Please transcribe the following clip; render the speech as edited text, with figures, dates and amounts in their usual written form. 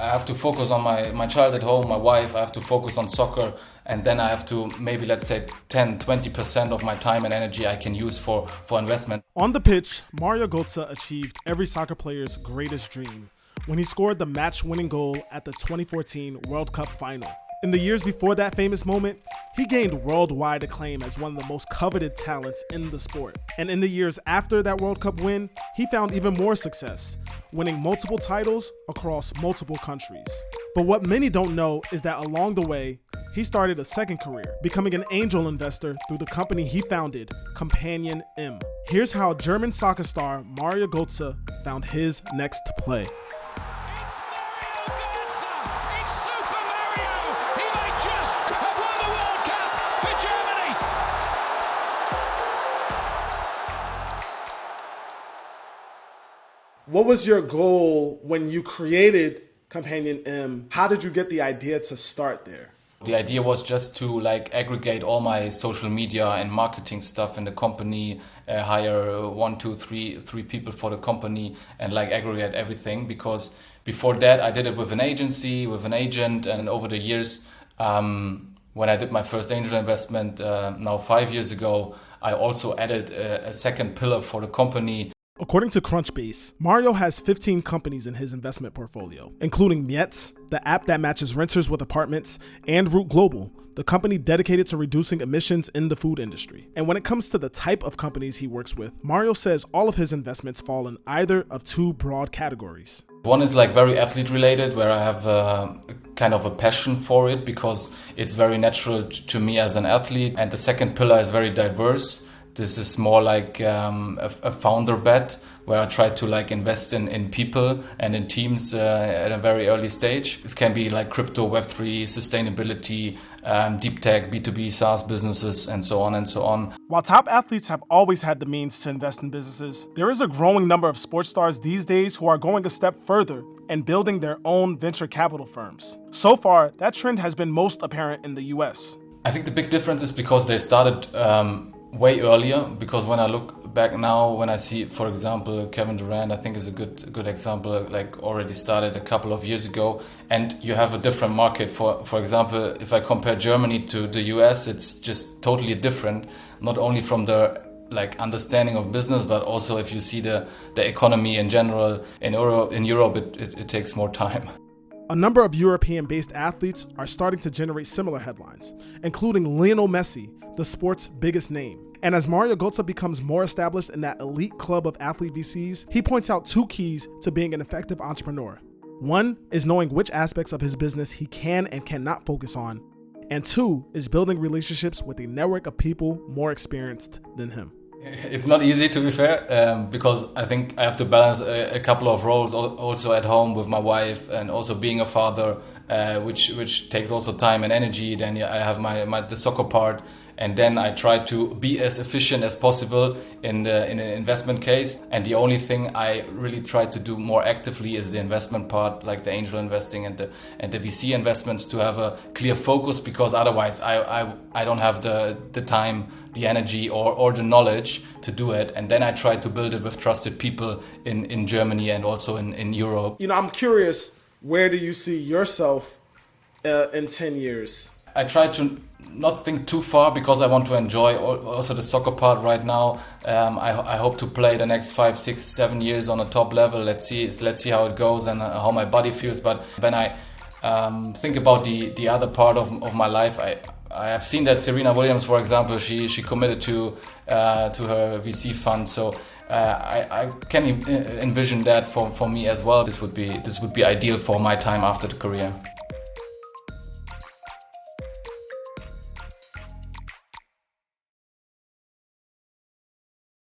I have to focus on my child at home, my wife, I have to focus on soccer, and then I have to maybe, let's say, 10-20% of my time and energy I can use for investment. On the pitch, Mario Götze achieved every soccer player's greatest dream when he scored the match-winning goal at the 2014 World Cup final. In the years before that famous moment, he gained worldwide acclaim as one of the most coveted talents in the sport. And in the years after that World Cup win, he found even more success, winning multiple titles across multiple countries. But what many don't know is that along the way, he started a second career, becoming an angel investor through the company he founded, Companion M. Here's how German soccer star Mario Götze found his next play. It's Mario Götze! It's Super Mario! He might just have won the World Cup for Germany! What was your goal when you created Companion M? How did you get the idea to start there? The idea was just to like aggregate all my social media and marketing stuff in the company, hire 1, 2, 3 people for the company and like aggregate everything, because before that I did it with an agency, with an agent, and over the years when I did my first angel investment now 5 years ago, I also added a second pillar for the company. According to Crunchbase, Mario has 15 companies in his investment portfolio, including Mietz, the app that matches renters with apartments, and Root Global, the company dedicated to reducing emissions in the food industry. And when it comes to the type of companies he works with, Mario says all of his investments fall in either of two broad categories. One is like very athlete related, where I have kind of a passion for it because it's very natural to me as an athlete. And the second pillar is very diverse. This is more like a founder bet, where I try to like invest in people and in teams at a very early stage. It can be like crypto, Web3, sustainability, deep tech, B2B, SaaS businesses, and so on and so on. While top athletes have always had the means to invest in businesses, there is a growing number of sports stars these days who are going a step further and building their own venture capital firms. So far, that trend has been most apparent in the US. I think the big difference is because they started way earlier, because when I look back now, when I see, for example, Kevin Durant, I think is a good example, like already started a couple of years ago, and you have a different market. For example, if I compare Germany to the US, it's just totally different, not only from the like understanding of business, but also if you see the economy in general. In Europe, it takes more time. A number of European-based athletes are starting to generate similar headlines, including Lionel Messi, the sport's biggest name. And as Mario Götze becomes more established in that elite club of athlete VCs, he points out two keys to being an effective entrepreneur. One is knowing which aspects of his business he can and cannot focus on. And two is building relationships with a network of people more experienced than him. It's not easy, to be fair, because I think I have to balance a couple of roles also at home with my wife, and also being a father, which takes also time and energy. Then I have the soccer part, and then I try to be as efficient as possible in an investment case. And the only thing I really try to do more actively is the investment part, like the angel investing and the VC investments, to have a clear focus, because otherwise I don't have the time, the energy or the knowledge to do it. And then I try to build it with trusted people in Germany and also in Europe. You know, I'm curious, where do you see yourself in 10 years? I try to not think too far, because I want to enjoy also the soccer part right now. I hope to play the next 5, 6, 7 years on a top level. Let's see how it goes and how my body feels. But when I think about the other part of my life, I have seen that Serena Williams, for example, she committed to her VC fund. So I can envision that for me as well. This would be ideal for my time after the career.